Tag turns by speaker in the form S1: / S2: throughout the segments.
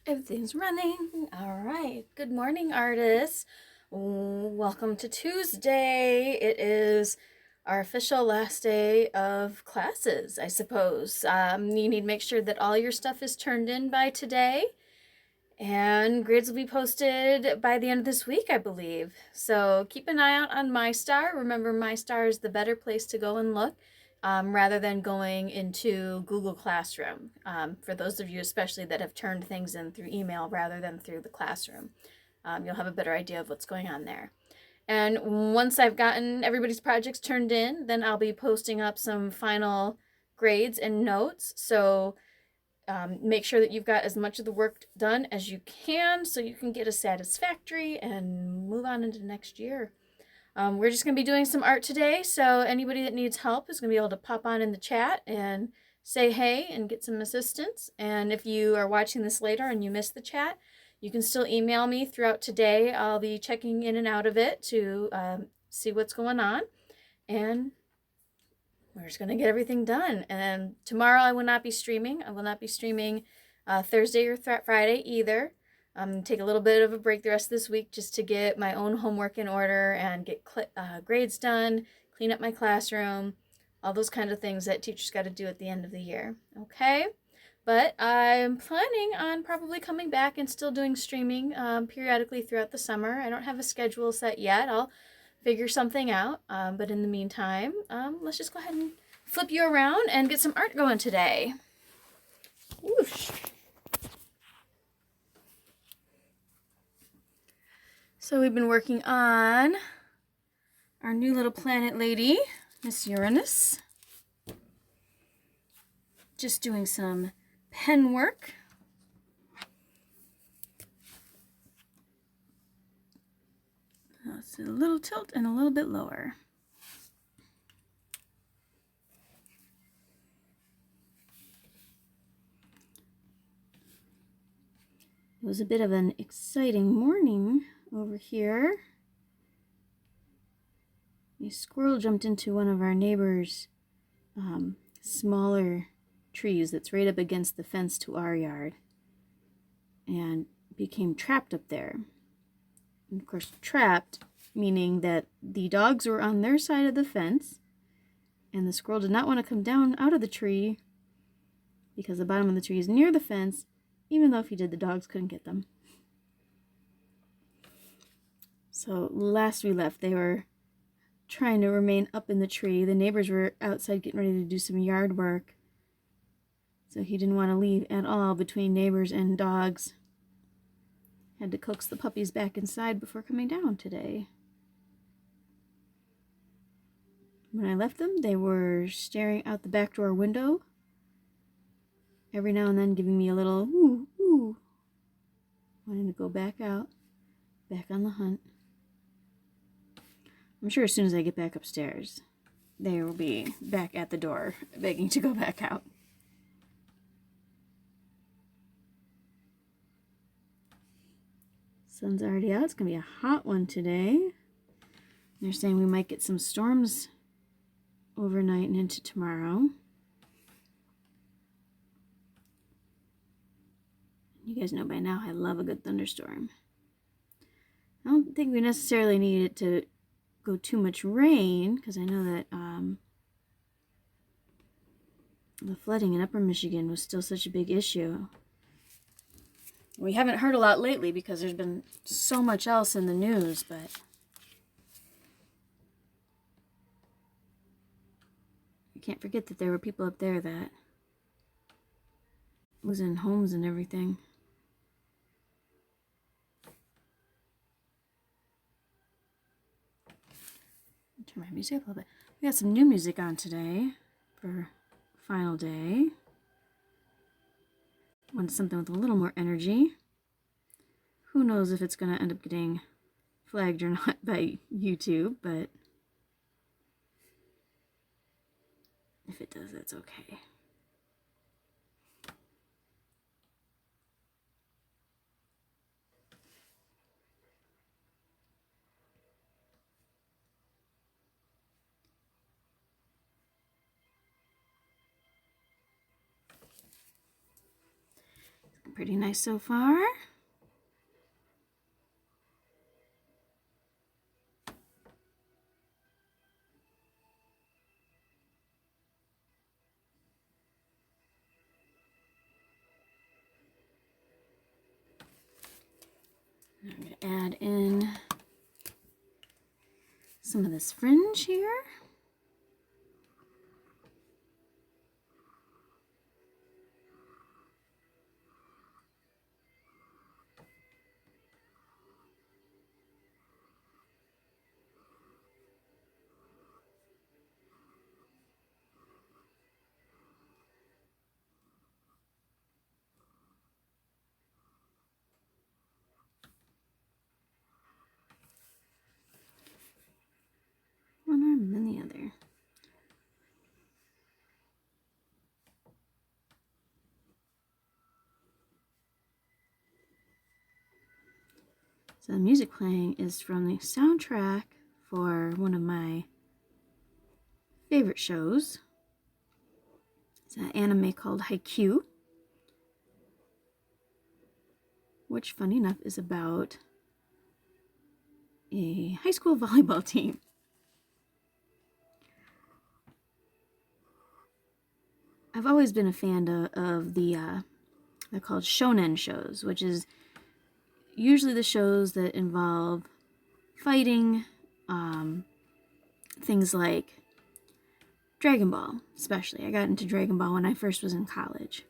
S1: Everything's running. All right. Good morning, artists. Welcome to Tuesday. It is our official last day of classes, I suppose. You need to make sure that all your stuff is turned in by today. And grades will be posted by the end of this week, I believe. So keep an eye out on MyStar. Remember, MyStar is the better place to go and look. Rather than going into Google Classroom, for those of you especially that have turned things in through email rather than through the classroom. You'll have a better idea of what's going on there. And once I've gotten everybody's projects turned in, then I'll be posting up some final grades and notes. So make sure that you've got as much of the work done as you can so you can get a satisfactory and move on into next year. We're just going to be doing some art today, so anybody that needs help is going to be able to pop on in the chat and say hey and get some assistance. And if you are watching this later and you missed the chat, you can still email me throughout today. I'll be checking in and out of it to see what's going on. And we're just going to get everything done. And tomorrow I will not be streaming. I will not be streaming Thursday or Friday either. Take a little bit of a break the rest of this week just to get my own homework in order and get grades done, clean up my classroom, all those kind of things that teachers got to do at the end of the year. Okay? But I'm planning on probably coming back and still doing streaming periodically throughout the summer. I don't have a schedule set yet. I'll figure something out. But in the meantime, let's just go ahead and flip you around and get some art going today. Whoosh. So we've been working on our new little planet lady, Miss Uranus. Just doing some pen work. It's a little tilt and a little bit lower. It was a bit of an exciting morning over here. A squirrel jumped into one of our neighbor's smaller trees that's right up against the fence to our yard and became trapped up there. And of course, trapped meaning that the dogs were on their side of the fence and the squirrel did not want to come down out of the tree because the bottom of the tree is near the fence. Even though if he did, the dogs couldn't get them. So last we left, they were trying to remain up in the tree. The neighbors were outside getting ready to do some yard work. So he didn't want to leave at all between neighbors and dogs. Had to coax the puppies back inside before coming down today. When I left them, they were staring out the back door window. Every now and then giving me a little ooh, ooh. Wanting to go back out, back on the hunt. I'm sure as soon as I get back upstairs, they will be back at the door, begging to go back out. Sun's already out. It's going to be a hot one today. They're saying we might get some storms overnight and into tomorrow. You guys know by now I love a good thunderstorm. I don't think we necessarily need it to go too much rain, because I know that the flooding in Upper Michigan was still such a big issue. We haven't heard a lot lately because there's been so much else in the news, but you can't forget that there were people up there that was in homes and everything. Turn my music up a little bit. We got some new music on today for final day. Wanted something with a little more energy. Who knows if it's going to end up getting flagged or not by YouTube, but if it does, that's okay. Pretty nice so far. I'm going to add in some of this fringe here. One arm and then the other. So the music playing is from the soundtrack for one of my favorite shows. It's an anime called Haikyuu, which, funny enough, is about a high school volleyball team. I've always been a fan of the, they're called shonen shows, which is usually the shows that involve fighting, things like Dragon Ball, especially. I got into Dragon Ball when I first was in college,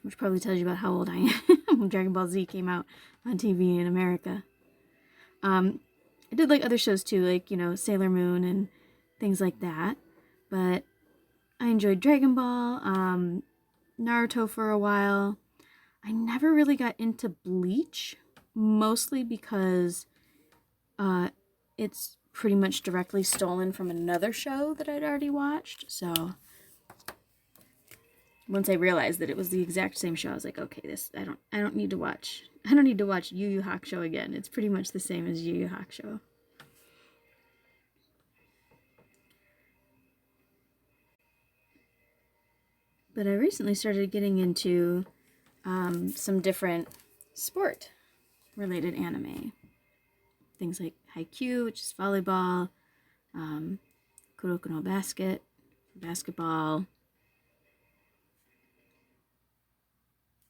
S1: which probably tells you about how old I am when Dragon Ball Z came out on TV in America. I did like other shows too, like, you know, Sailor Moon and things like that, but I enjoyed Dragon Ball, Naruto for a while. I never really got into Bleach, mostly because it's pretty much directly stolen from another show that I'd already watched. So once I realized that it was the exact same show, I was like, okay, I don't need to watch Yu Yu Hakusho again. It's pretty much the same as Yu Yu Hakusho. But I recently started getting into some different sport-related anime. Things like Haikyuu, which is volleyball, Kuroko no Basket, basketball.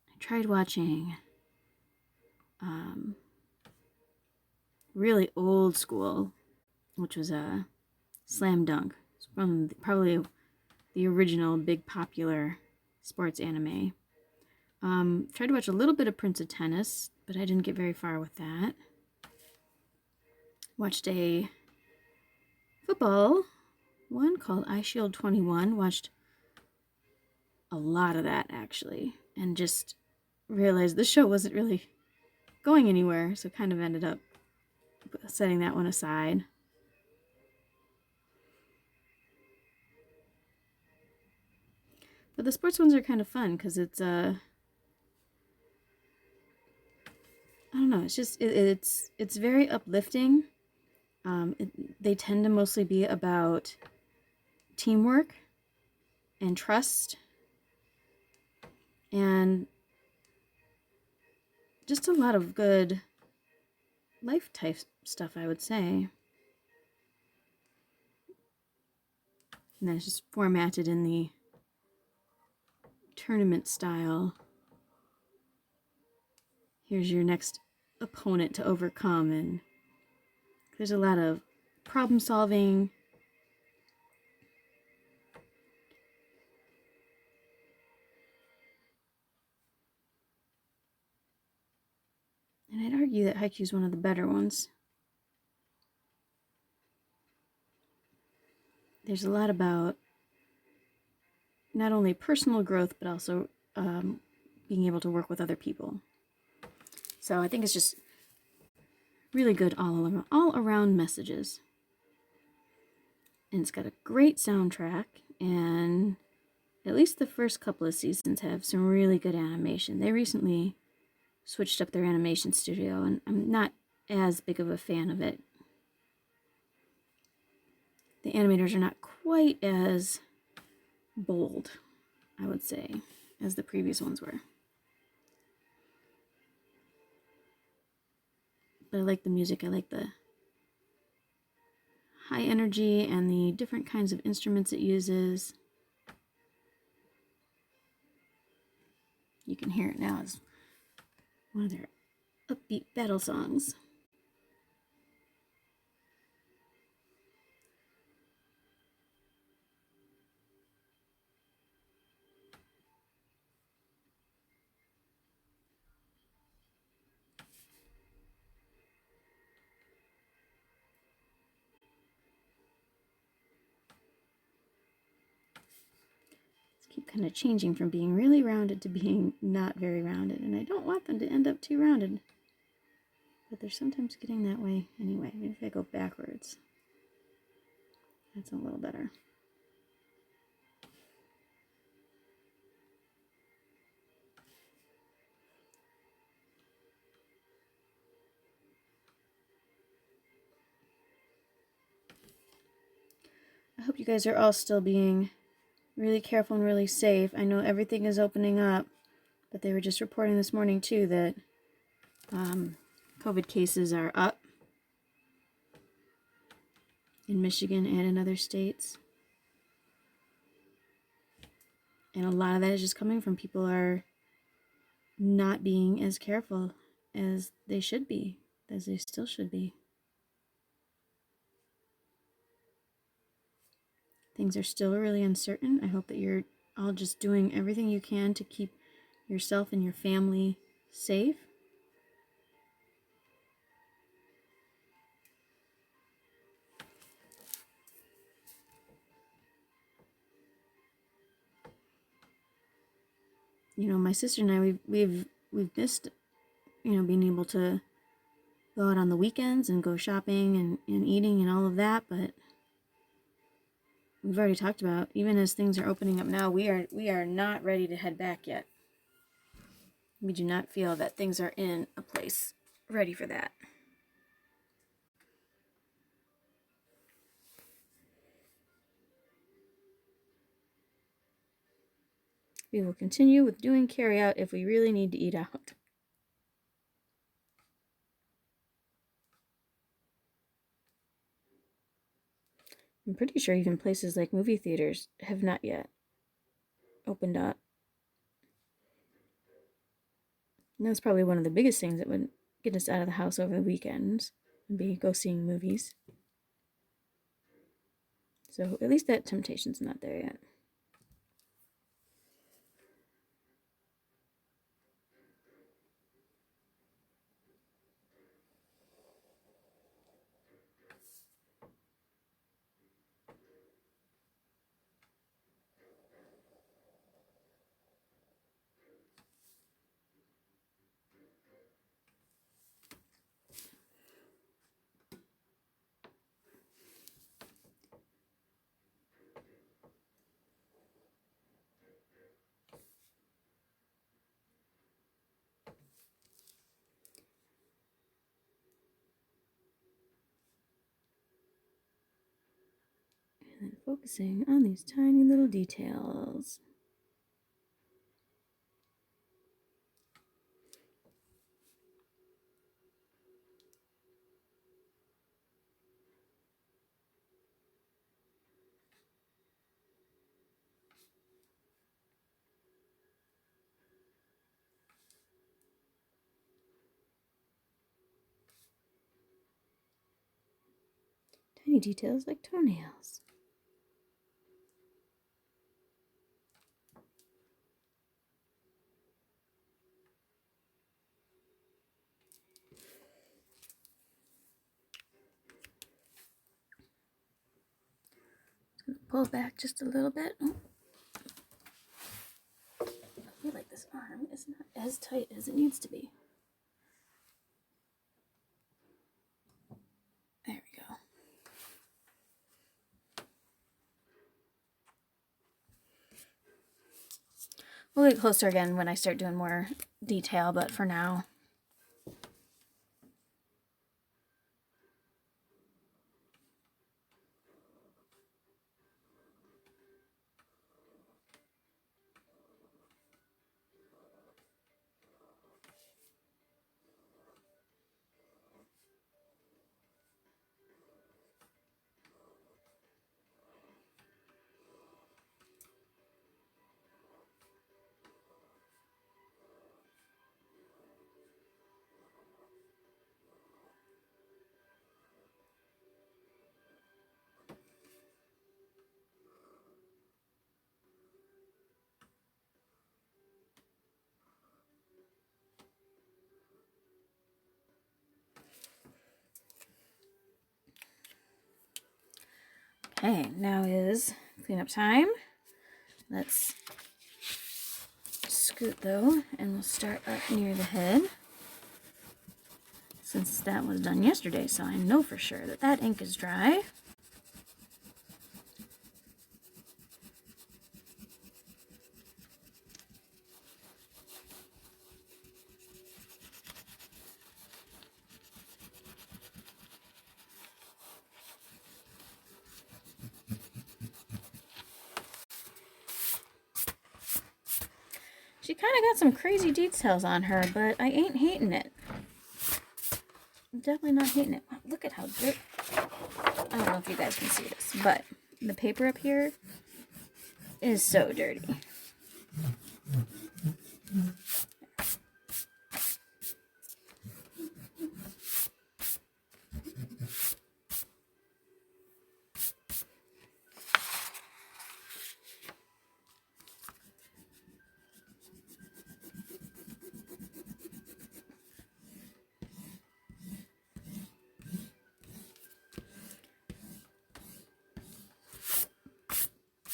S1: I tried watching really old school, which was a Slam Dunk. It's from probably the original big popular sports anime. Tried to watch a little bit of Prince of Tennis, but I didn't get very far with that. Watched a football one called Ice Shield 21. Watched a lot of that, actually, and just realized the show wasn't really going anywhere, so kind of ended up setting that one aside. But the sports ones are kind of fun because it's I don't know. It's just it's very uplifting. They tend to mostly be about teamwork and trust and just a lot of good life type stuff, I would say. And then it's just formatted in the tournament style. Here's your next opponent to overcome, and there's a lot of problem solving. And I'd argue that Haikyuu is one of the better ones. There's a lot about not only personal growth, but also being able to work with other people. So I think it's just really good all around messages. And it's got a great soundtrack, and at least the first couple of seasons have some really good animation. They recently switched up their animation studio, and I'm not as big of a fan of it. The animators are not quite as bold, I would say, as the previous ones were. But I like the music. I like the high energy and the different kinds of instruments it uses. You can hear it now as one of their upbeat battle songs. Keep kind of changing from being really rounded to being not very rounded, and I don't want them to end up too rounded, but they're sometimes getting that way anyway. Maybe if I go backwards, that's a little better. I hope you guys are all still being really careful and really safe. I know everything is opening up, but they were just reporting this morning too that COVID cases are up in Michigan and in other states. And a lot of that is just coming from people are not being as careful as they should be, as they still should be. Things are still really uncertain. I hope that you're all just doing everything you can to keep yourself and your family safe. You know, my sister and I, we've missed, being able to go out on the weekends and go shopping and eating and all of that, but we've already talked about, even as things are opening up now, we are not ready to head back yet. We do not feel that things are in a place ready for that. We will continue with doing carryout if we really need to eat out. I'm pretty sure even places like movie theaters have not yet opened up. And that's probably one of the biggest things that would get us out of the house over the weekends, would be go seeing movies. So at least that temptation's not there yet. And then focusing on these tiny little details. Tiny details like toenails. Pull back just a little bit. Oh. I feel like this arm is not as tight as it needs to be. There we go. We'll get closer again when I start doing more detail, but for now. Okay, now is cleanup time. Let's scoot though, and we'll start up near the head, since that was done yesterday, so I know for sure that that ink is dry. She kind of got some crazy details on her, but I ain't hating it. I'm definitely not hating it. Wow, look at how dirty. I don't know if you guys can see this, but the paper up here is so dirty.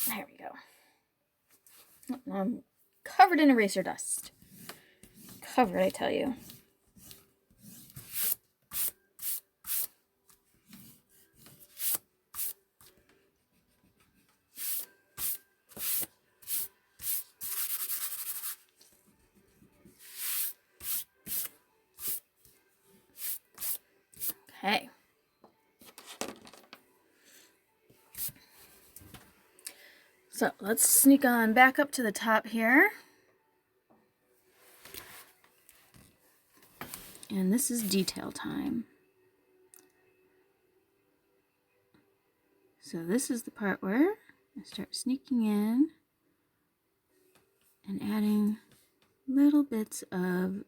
S1: There we go. I'm covered in eraser dust. Covered, I tell you. Okay. So let's sneak on back up to the top here. And this is detail time. So this is the part where I start sneaking in and adding little bits of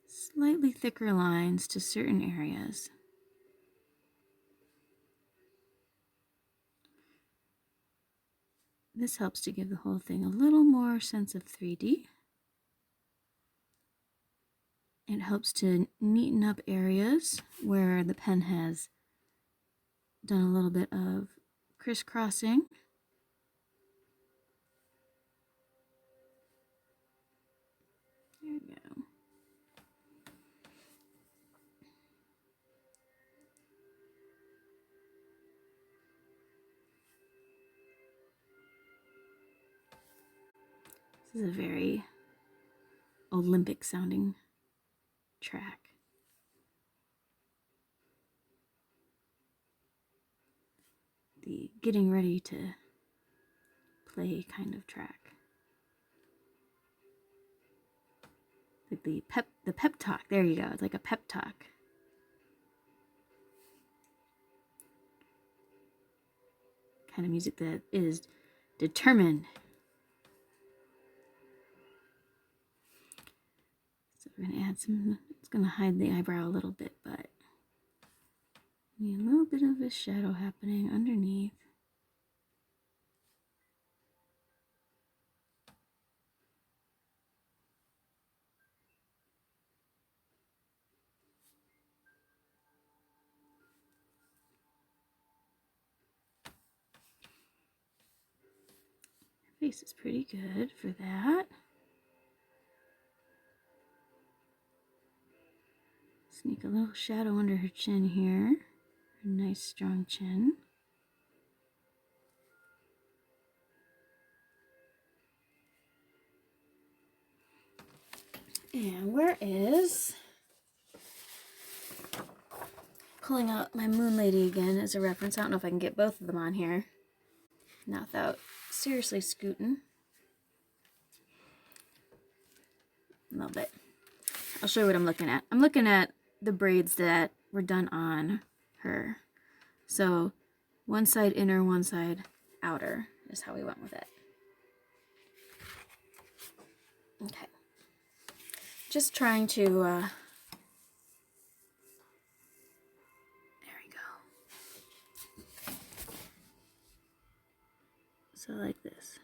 S1: slightly thicker lines to certain areas. This helps to give the whole thing a little more sense of 3D. It helps to neaten up areas where the pen has done a little bit of crisscrossing. There we go. This is a very Olympic sounding track. The getting ready to play kind of track. Like the pep talk. There you go. It's like a pep talk. Kind of music that is determined. So we're going to add some, it's going to hide the eyebrow a little bit, but need a little bit of a shadow happening underneath. Her face is pretty good for that. Sneak a little shadow under her chin here. A nice strong chin. And where is, pulling out my Moon Lady again as a reference. I don't know if I can get both of them on here. Not without seriously scooting. A little bit. I'll show you what I'm looking at. I'm looking at the braids that were done on her. So one side inner, one side outer is how we went with it. Okay. Just trying to, there we go. So like this.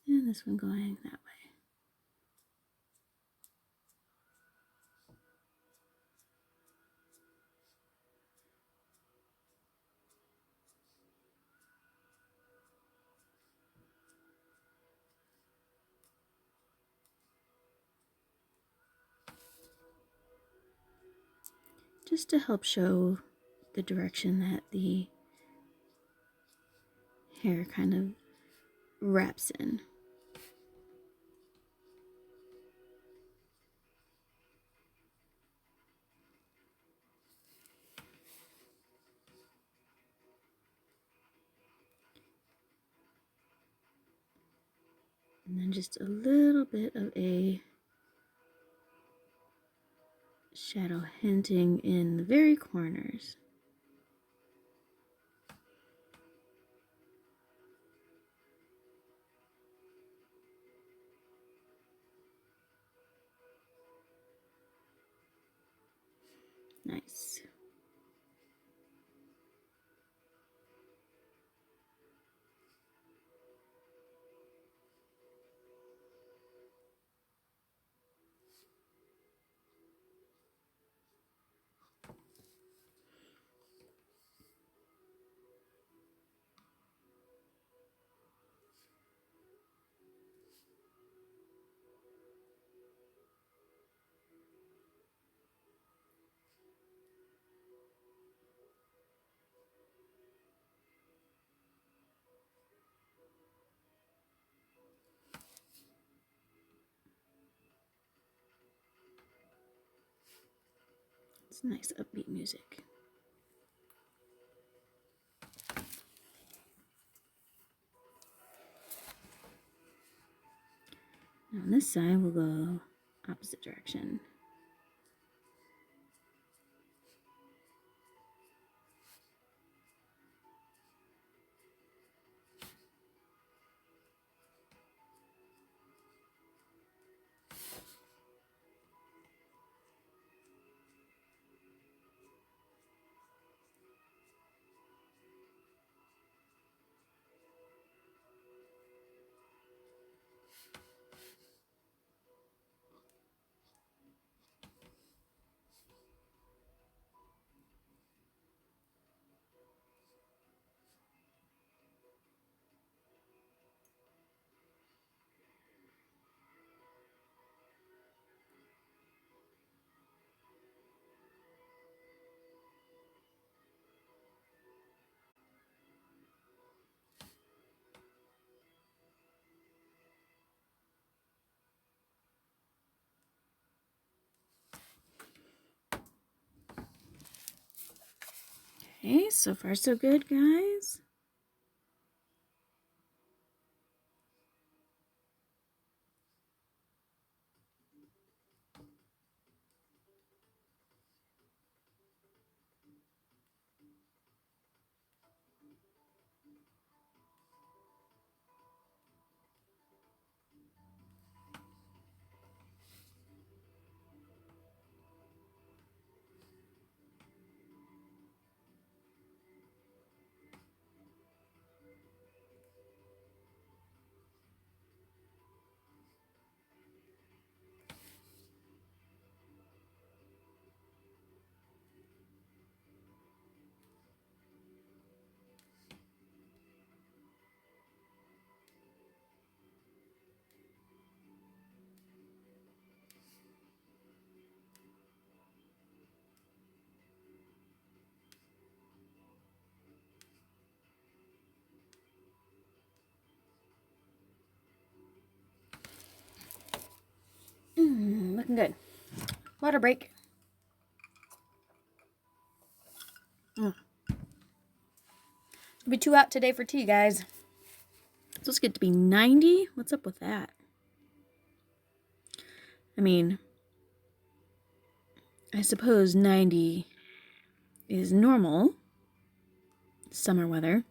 S1: And this one going that way. just to help show the direction that the hair kind of wraps in. And then just a little bit of a shadow hinting in the very corners. Nice. It's nice upbeat music. Now on this side, we'll go opposite direction. Okay, so far so good, guys. Looking good. Water break. It'll be too hot today for tea, guys. It's supposed to get to be 90. What's up with that? I mean, I suppose 90 is normal summer weather.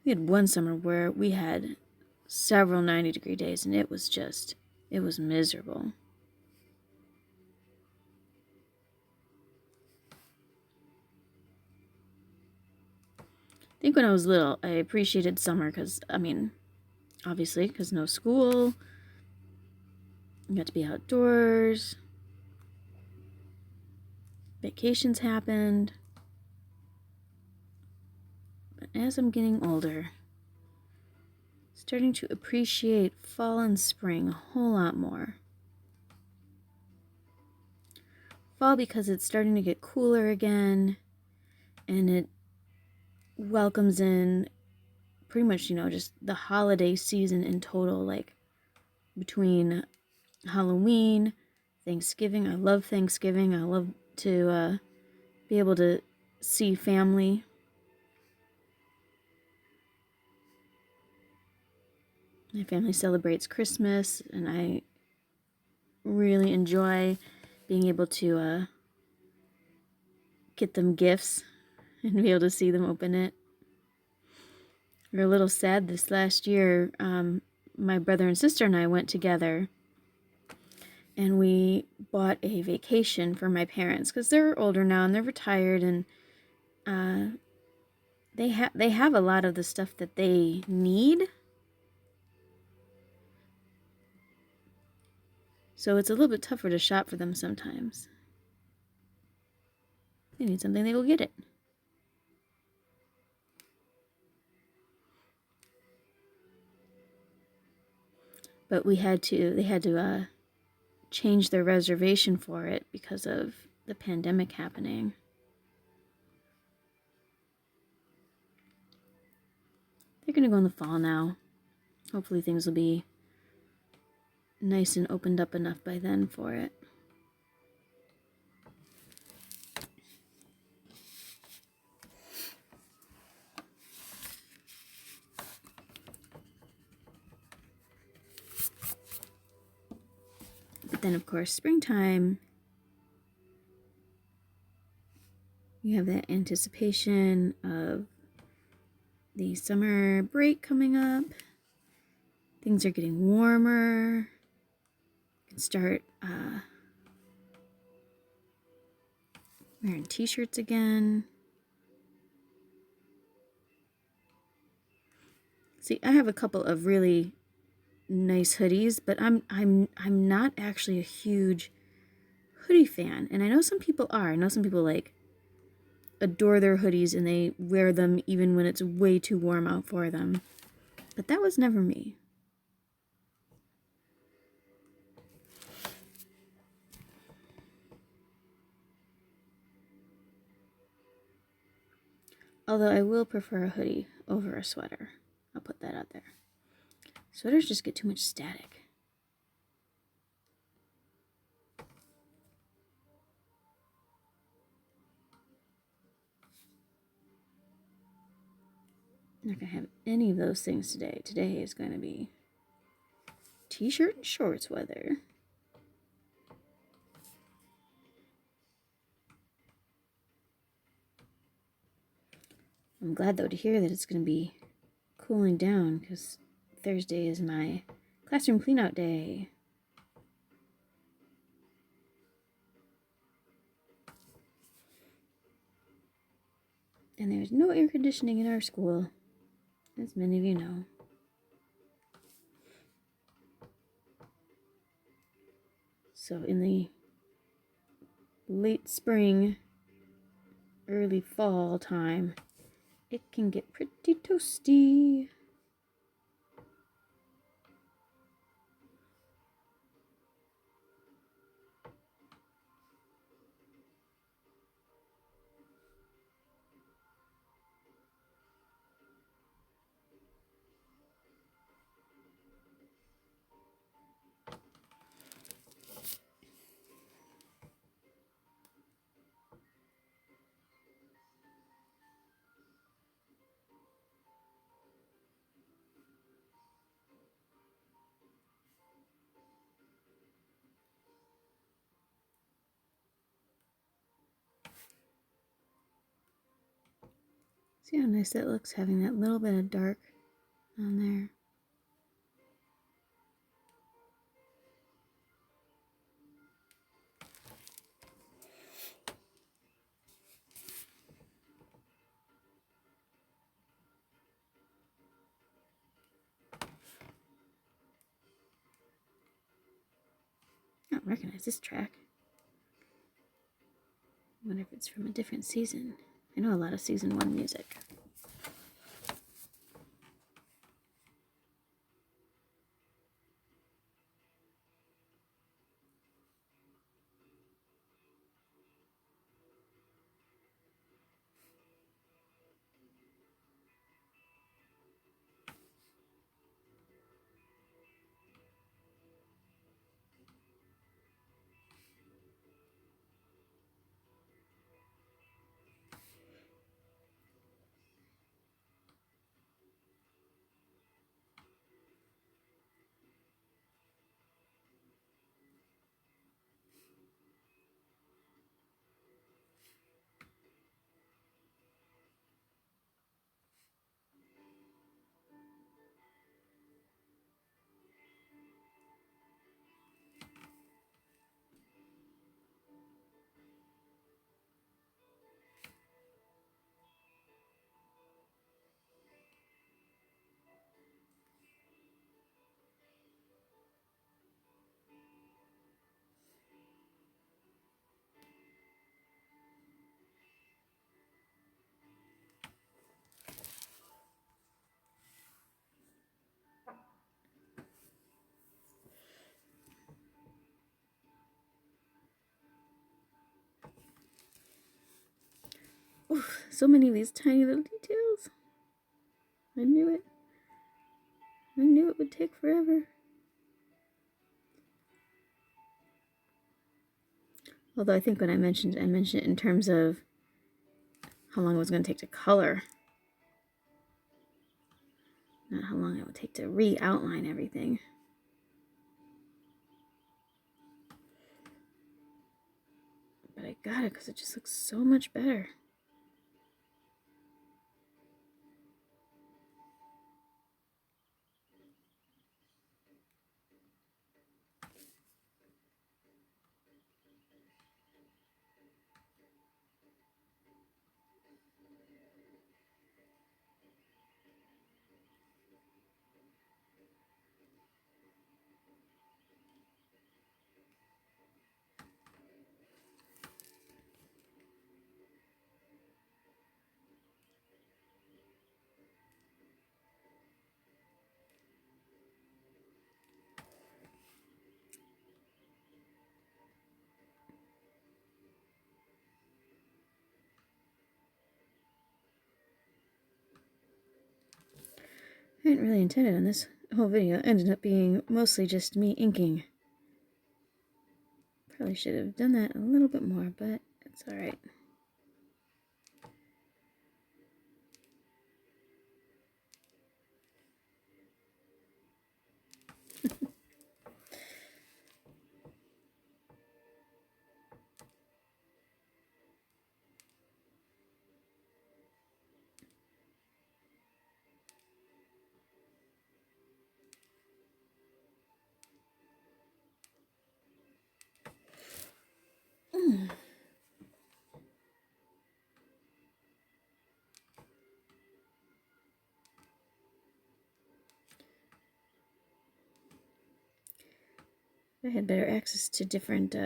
S1: We had one summer where we had several 90-degree days, and it was miserable. I think when I was little, I appreciated summer because, I mean, obviously, because no school. You got to be outdoors. Vacations happened. But as I'm getting older, starting to appreciate fall and spring a whole lot more. fall because it's starting to get cooler again, and it welcomes in pretty much, just the holiday season in total, like between Halloween, Thanksgiving. I love Thanksgiving. I love to be able to see family. My family celebrates Christmas, and I really enjoy being able to get them gifts and be able to see them open it. We were a little sad this last year. My brother and sister and I went together, and we bought a vacation for my parents because they're older now and they're retired, and they have a lot of the stuff that they need. So it's a little bit tougher to shop for them sometimes. They need something, they go get it. But they had to change their reservation for it because of the pandemic happening. They're going to go in the fall now. Hopefully things will be nice and opened up enough by then for it. But then, of course, springtime, you have that anticipation of the summer break coming up. Things are getting warmer. You can start wearing t-shirts again. See, I have a couple of really nice hoodies, but I'm not actually a huge hoodie fan, and I know some people are. I know some people adore their hoodies and they wear them even when it's way too warm out for them. But that was never me. Although I will prefer a hoodie over a sweater. I'll put that out there. Sweaters just get too much static. I'm not going to have any of those things today. Today is going to be t-shirt and shorts weather. I'm glad, though, to hear that it's going to be cooling down, because Thursday is my classroom cleanout day. And there's no air conditioning in our school, as many of you know. So in the late spring, early fall time, it can get pretty toasty. See how nice that looks, having that little bit of dark on there. I don't recognize this track. I wonder if it's from a different season. I know a lot of season 1 music. Oof, so many of these tiny little details. I knew it. I knew it would take forever. Although I think when I mentioned it in terms of how long it was going to take to color, not how long it would take to re-outline everything. But I got it because it just looks so much better. I didn't really intend it on this whole video. It ended up being mostly just me inking. Probably should have done that a little bit more, but it's alright. If I had better access to different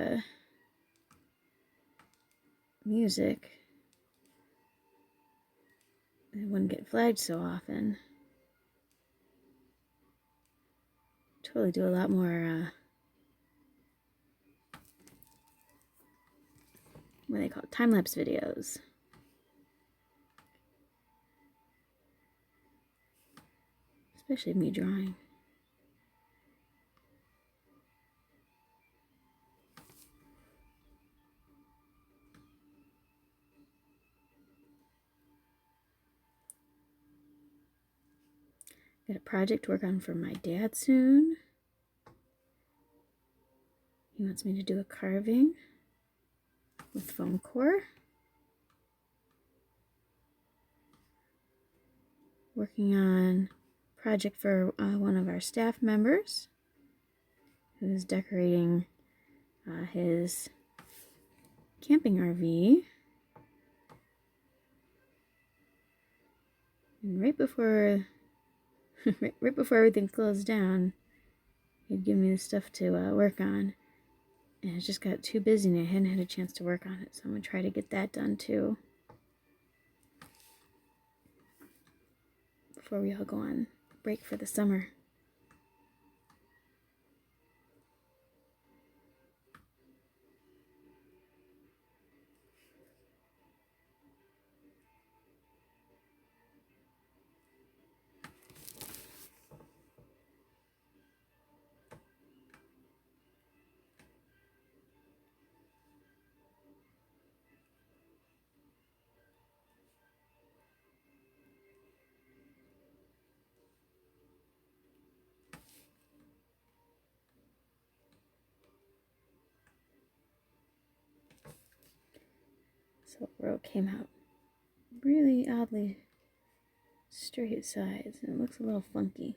S1: music, I wouldn't get flagged so often. Totally do a lot more, what do they call it? Time-lapse videos. Especially me drawing. Got a project to work on for my dad soon. He wants me to do a carving with foam core. Working on a project for one of our staff members who's decorating his camping RV. And right before right before everything closed down, he'd give me the stuff to work on. And it just got too busy and I hadn't had a chance to work on it. So I'm going to try to get that done too. Before we all go on break for the summer. So the row came out really oddly straight sides and it looks a little funky.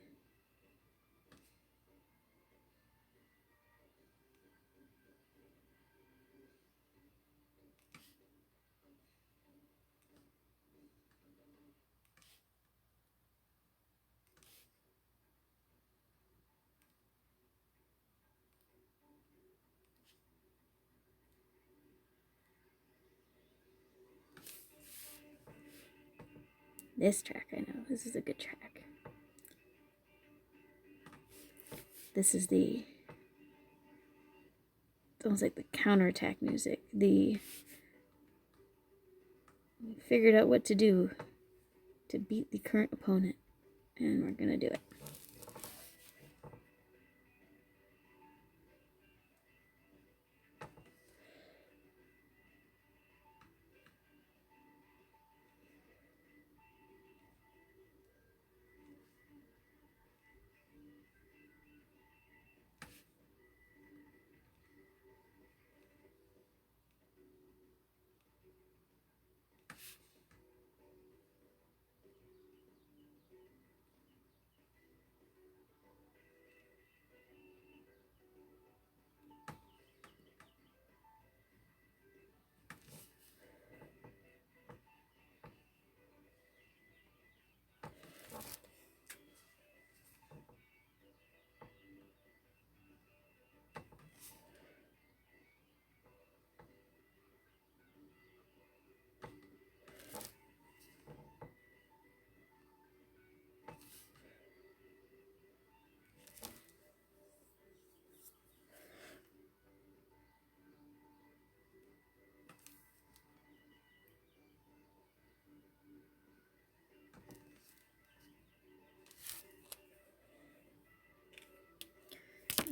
S1: This track, I know, this is a good track. This is it's almost like the counterattack music. Let me figured out what to do to beat the current opponent, and we're gonna do it.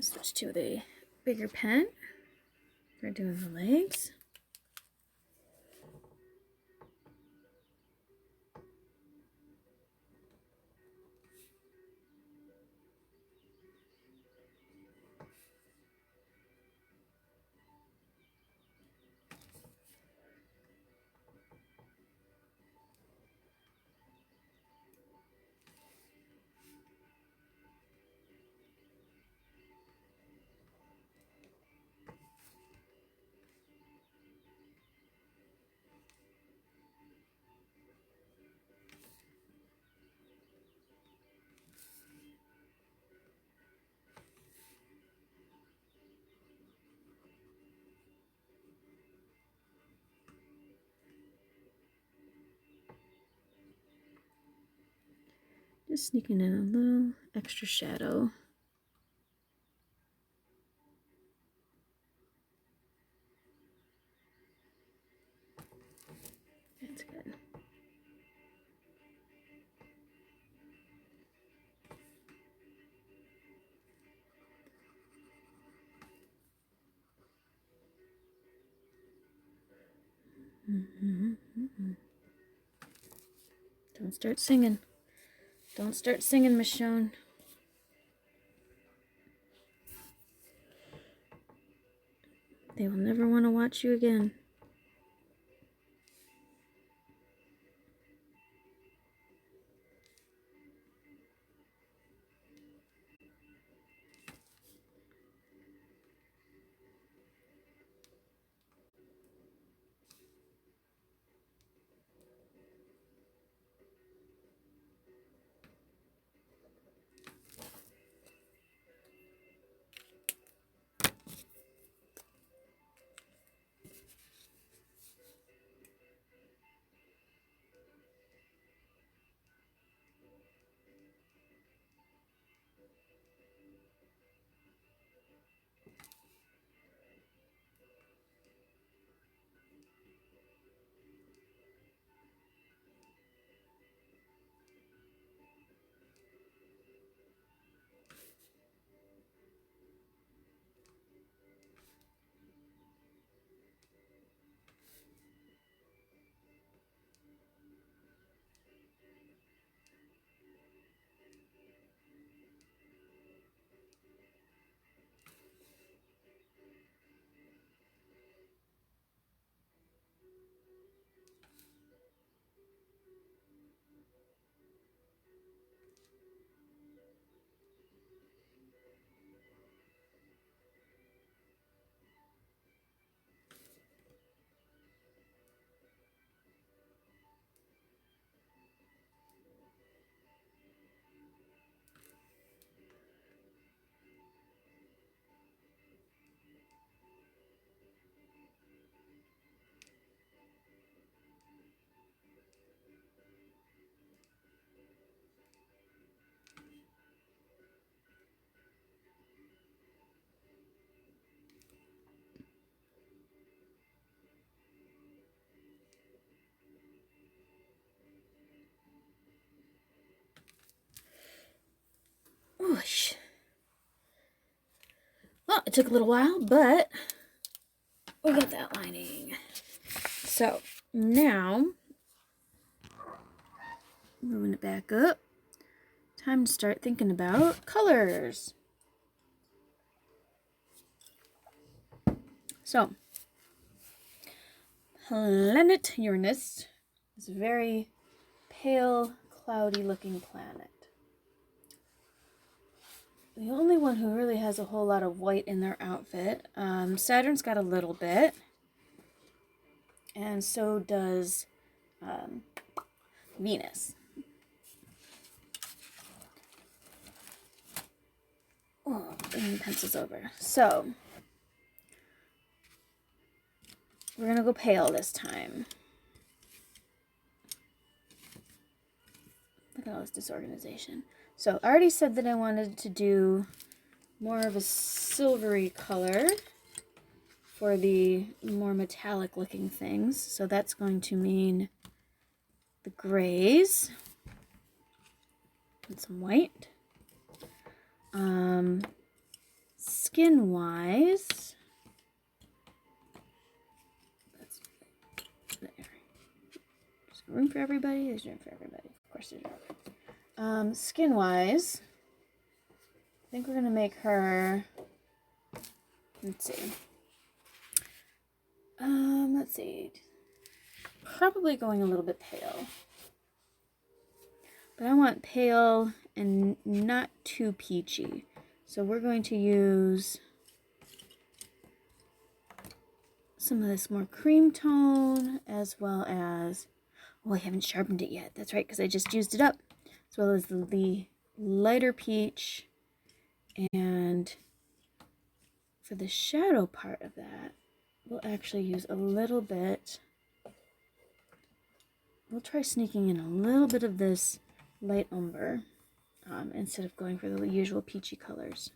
S1: Switch to the bigger pen for doing the legs. Just sneaking in a little extra shadow. That's good. Don't start singing. Don't start singing, Michonne. They will never want to watch you again. Whoosh. Well, it took a little while, but we got the outlining. So now, moving it back up, time to start thinking about colors. So, planet Uranus is a very pale, cloudy looking planet. The only one who really has a whole lot of white in their outfit. Saturn's got a little bit. And so does Venus. Oh, bringing pencils over. So, we're going to go pale this time. Look at all this disorganization. So, I already said that I wanted to do more of a silvery color for the more metallic looking things. So, that's going to mean the grays and some white. Skin-wise, that's there. There's room for everybody. There's room for everybody. Of course, there's room. Skin-wise, I think we're gonna make her. Let's see. Probably going a little bit pale, but I want pale and not too peachy. So we're going to use some of this more cream tone, as well as, oh, I haven't sharpened it yet. That's right, because I just used it up. As well as the lighter peach. And for the shadow part of that, we'll actually use a little bit. We'll try sneaking in a little bit of this light umber. Instead of going for the usual peachy colors.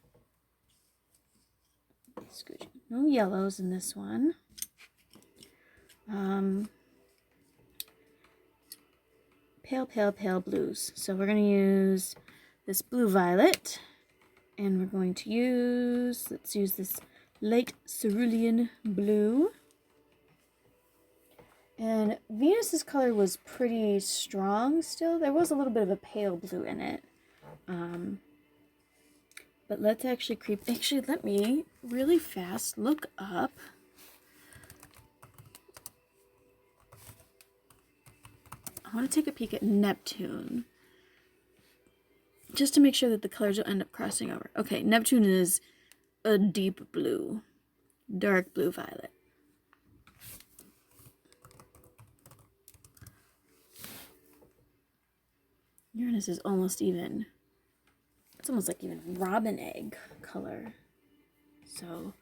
S1: Scooch. No yellows in this one. Pale blues. So we're going to use this blue violet. And we're going to use, let's use this light cerulean blue. And Venus's color was pretty strong still. There was a little bit of a pale blue in it. But let's actually let me really fast look up. I want to take a peek at Neptune. Just to make sure that the colors will end up crossing over. Okay, Neptune is a deep blue. Dark blue violet. Uranus is almost even. It's almost like even robin egg color. So,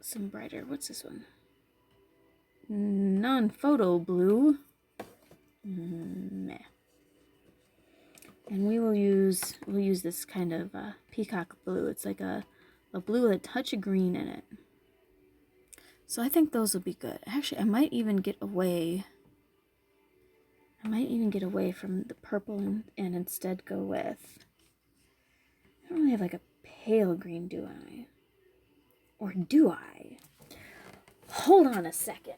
S1: some brighter. What's this one? Non-photo blue. Meh. And we'll use this kind of peacock blue. It's like a blue with a touch of green in it. So I think those will be good. Actually, I might even get away from the purple and instead go with, I don't really have like a pale green, do I? Or do I? Hold on a second.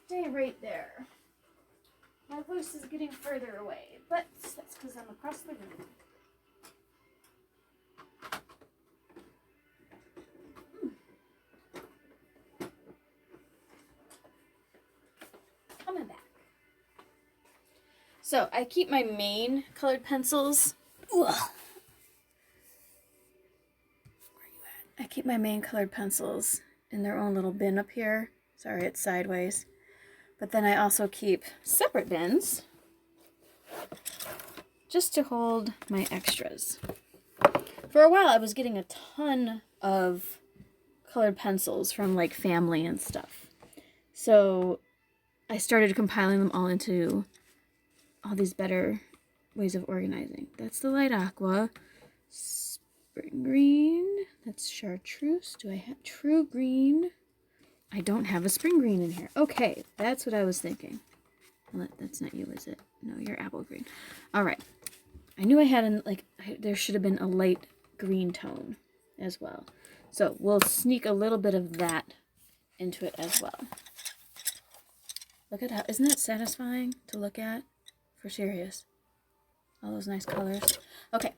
S1: Stay right there. My voice is getting further away, but that's because I'm across the room. Coming back. So I keep my main colored pencils. Ugh. Where are you at? I keep my main colored pencils in their own little bin up here. Sorry, it's sideways. But then I also keep separate bins just to hold my extras. For a while, I was getting a ton of colored pencils from like family and stuff. So I started compiling them all into all these better ways of organizing. That's the light aqua. Spring green. That's chartreuse. Do I have true green? I don't have a spring green in here. Okay, that's what I was thinking. Well, that's not you, is it? No, you're apple green. All right. I knew I had there should have been a light green tone as well. So we'll sneak a little bit of that into it as well. Look at how, isn't that satisfying to look at? For serious. All those nice colors. Okay.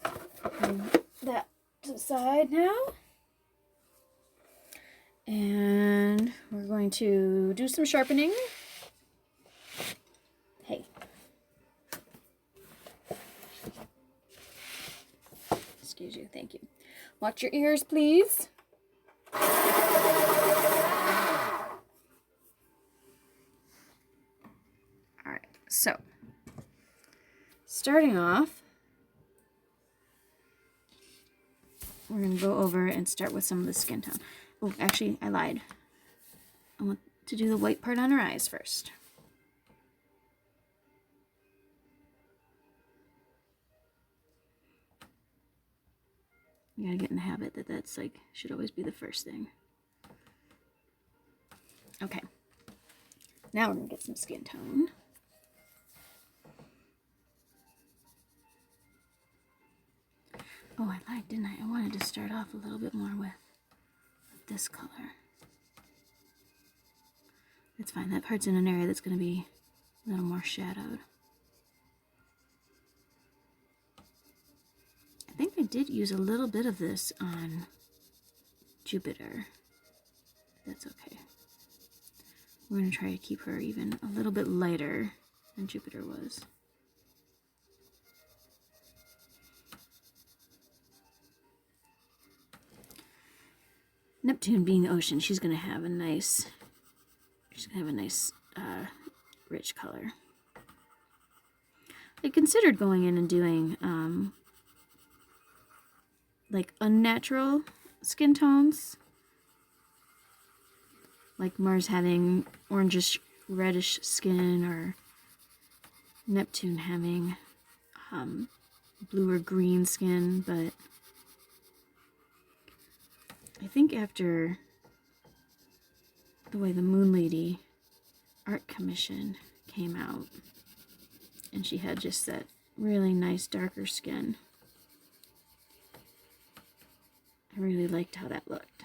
S1: Put that to the side now. And we're going to do some sharpening. Hey. Excuse you, thank you. Watch your ears, please. Alright, so starting off, we're going to go over and start with some of the skin tone. Oh, actually, I lied. I want to do the white part on her eyes first. You gotta get in the habit that that's like, should always be the first thing. Okay. Now we're gonna get some skin tone. Oh, I lied, didn't I? I wanted to start off a little bit more with this color. It's fine, that part's in an area that's gonna be a little more shadowed. I think I did use a little bit of this on Jupiter. That's okay. We're going to try to keep her even a little bit lighter than Jupiter was. Neptune being the ocean, she's going to have a nice, rich color. I considered going in and doing like unnatural skin tones, like Mars having orangish reddish skin, or Neptune having blue or green skin, but I think after the way the Moon Lady art commission came out and she had just that really nice darker skin, I really liked how that looked.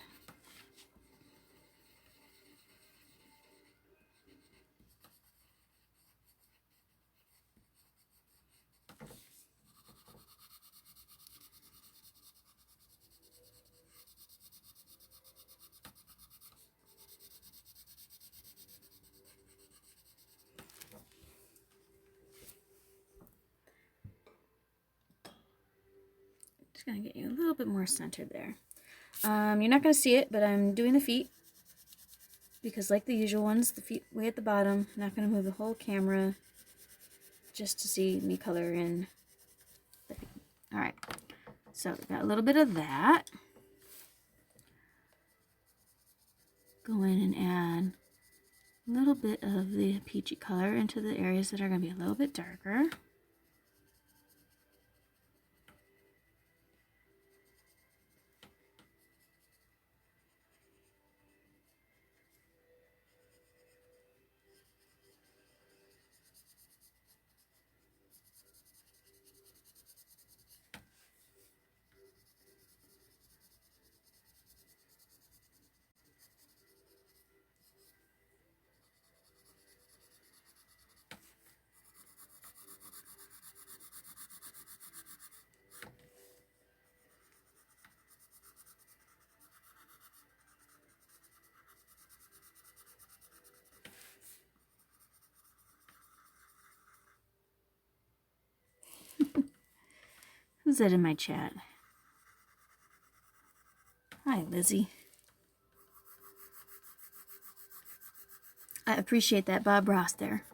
S1: Just gonna get you a little bit more centered there. You're not gonna see it, but I'm doing the feet because, like the usual ones, the feet way at the bottom. I'm not gonna move the whole camera just to see me color in the feet. All right, so got a little bit of that. Go in and add a little bit of the peachy color into the areas that are gonna be a little bit darker. Who's that in my chat? Hi, Lizzie. I appreciate that, Bob Ross there.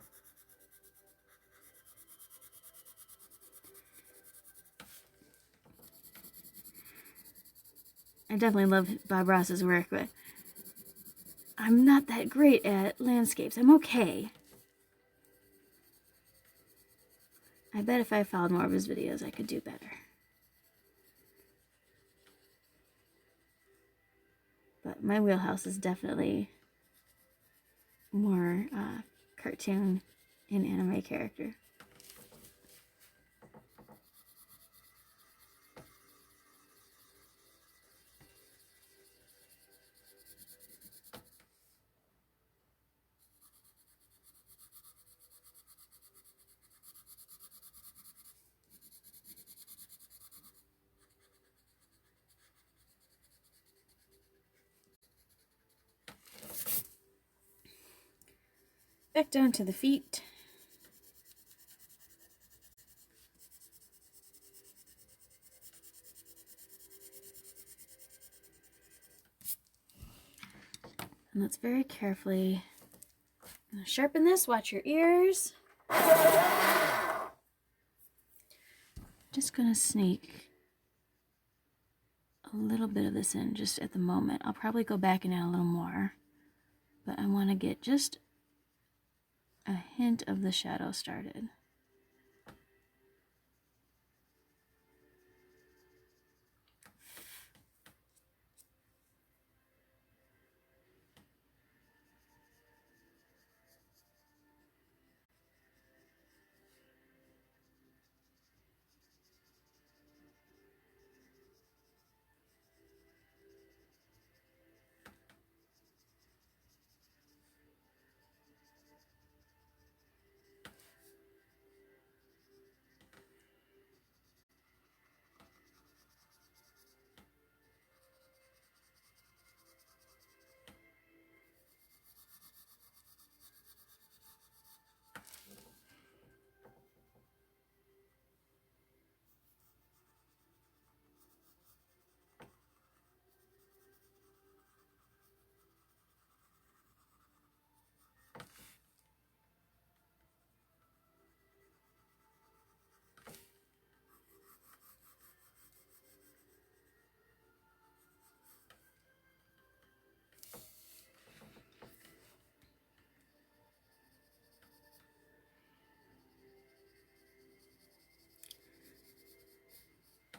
S1: I definitely love Bob Ross's work, but I'm not that great at landscapes. I'm okay. I bet if I followed more of his videos, I could do better. But my wheelhouse is definitely more cartoon and anime character. Back down to the feet. And let's very carefully sharpen this. Watch your ears. Just gonna sneak a little bit of this in just at the moment. I'll probably go back and add a little more, but I want to get just a hint of the shadow started.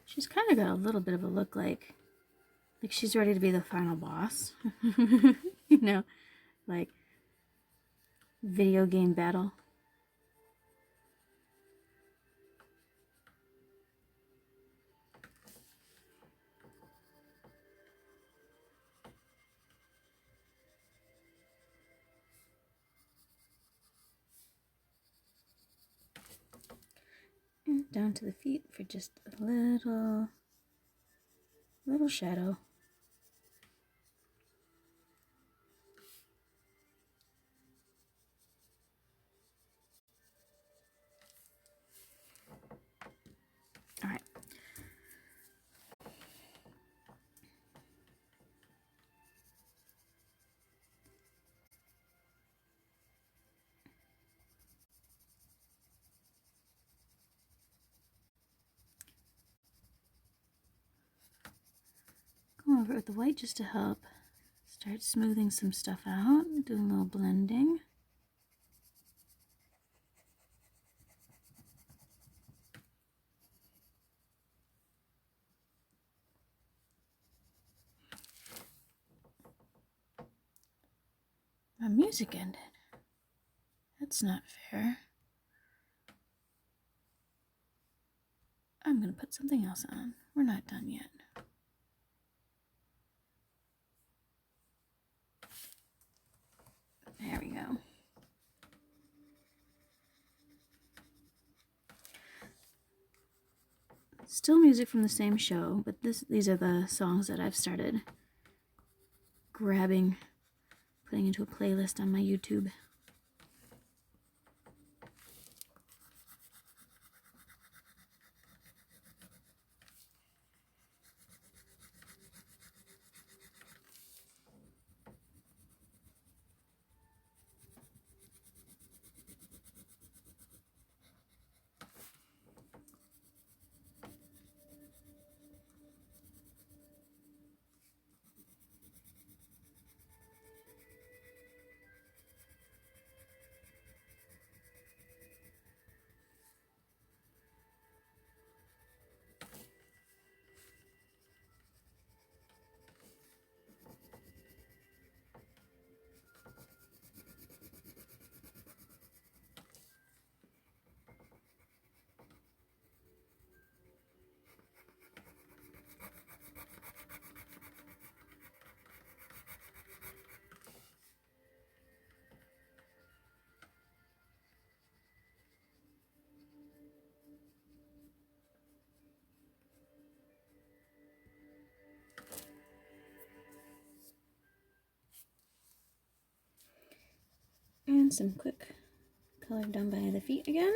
S1: She's kind of got a little bit of a look like she's ready to be the final boss. You know, like video game battle. And down to the feet for just a little shadow. All right. Go over it with the white just to help start smoothing some stuff out, do a little blending. My music ended. That's not fair. I'm going to put something else on. We're not done yet. There we go. Still music from the same show, but these are the songs that I've started grabbing, putting into a playlist on my YouTube. and some quick color down by the feet again.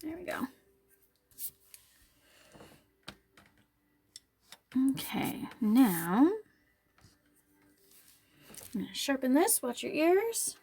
S1: There we go. Okay, now I'm going to sharpen this. Watch your ears.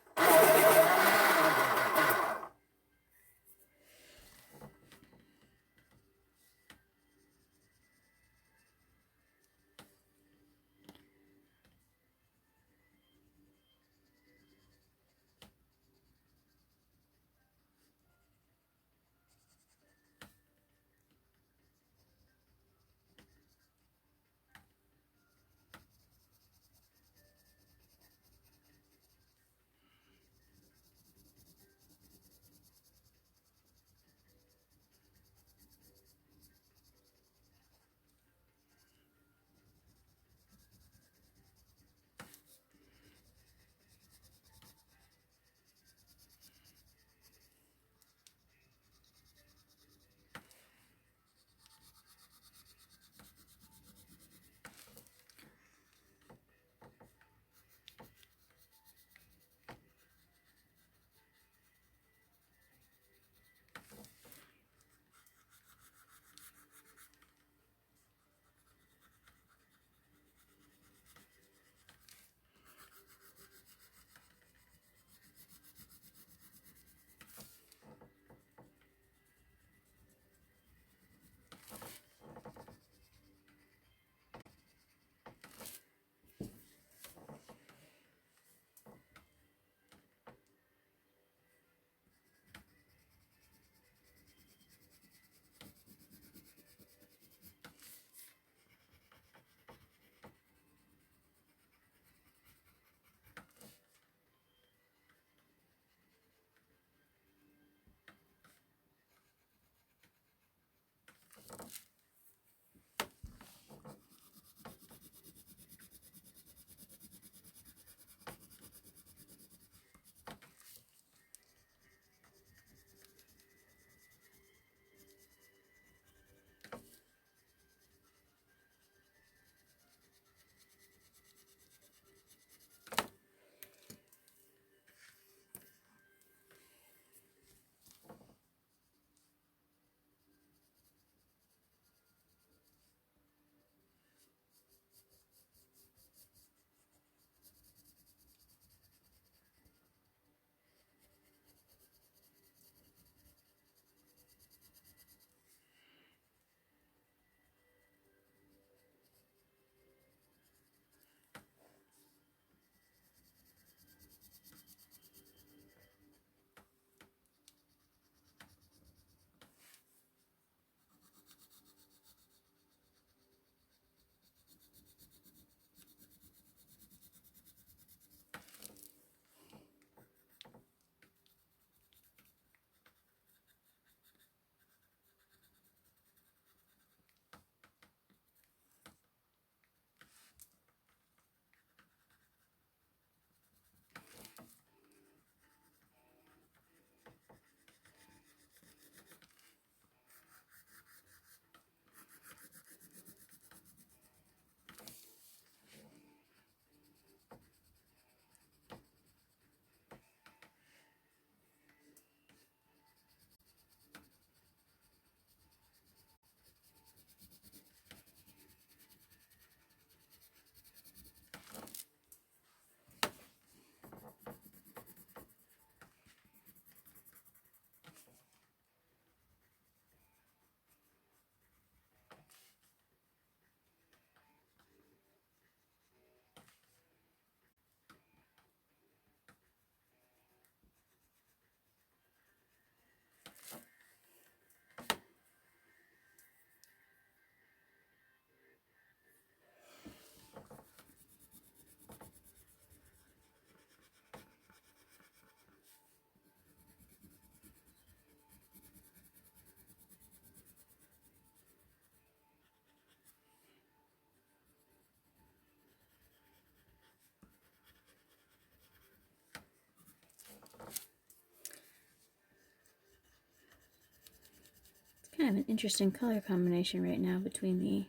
S1: Kind of an interesting color combination right now between the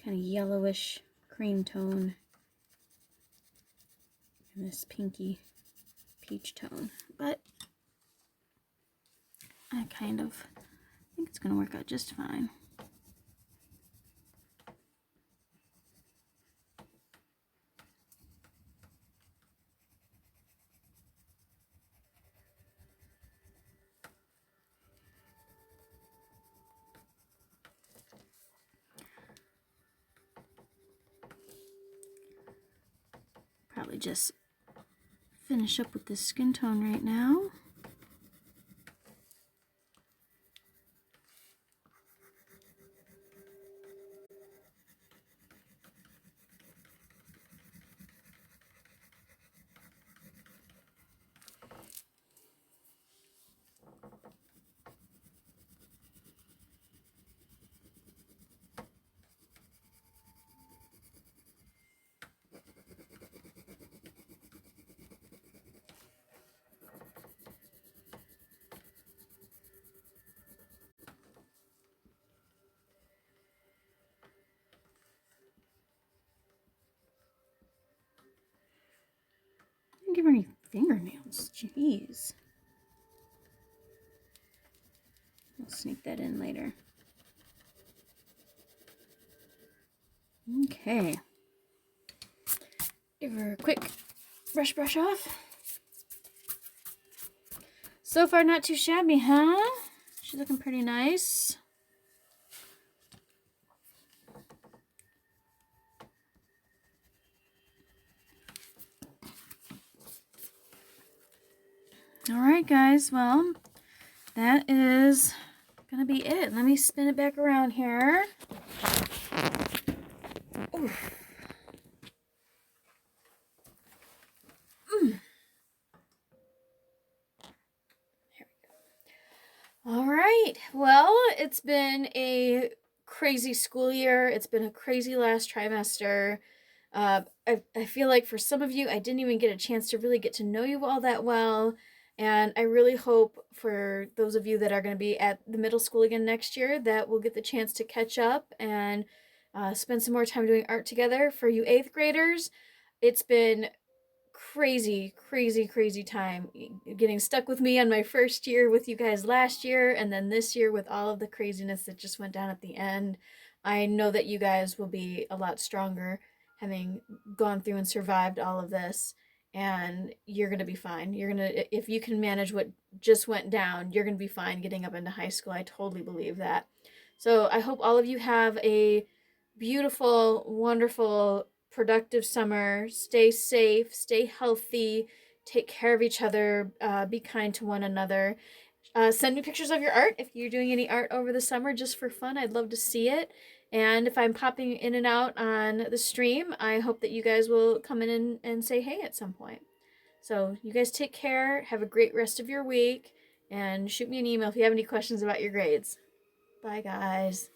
S1: kind of yellowish cream tone and this pinky peach tone. But I kind of think it's going to work out just fine. Probably just finish up with this skin tone right now. I didn't give her any fingernails. Jeez. I'll sneak that in later. Okay. Give her a quick brush off. So far, not too shabby, huh? She's looking pretty nice. Alright guys, well, that is gonna be it. Let me spin it back around here. Oof. Alright, well, it's been a crazy school year. It's been a crazy last trimester. I feel like for some of you, I didn't even get a chance to really get to know you all that well. And I really hope for those of you that are going to be at the middle school again next year that we'll get the chance to catch up and spend some more time doing art together. For you 8th graders, it's been crazy time getting stuck with me on my first year with you guys last year, and then this year with all of the craziness that just went down at the end. I know that you guys will be a lot stronger having gone through and survived all of this, and you're going to be fine. You're going to, if you can manage what just went down, you're going to be fine getting up into high school. I totally believe that. So I hope all of you have a beautiful, wonderful, productive summer. Stay safe, stay healthy, take care of each other, be kind to one another. Send me pictures of your art if you're doing any art over the summer just for fun. I'd love to see it. And if I'm popping in and out on the stream, I hope that you guys will come in and say hey at some point. So you guys take care, have a great rest of your week, and shoot me an email if you have any questions about your grades. Bye, guys.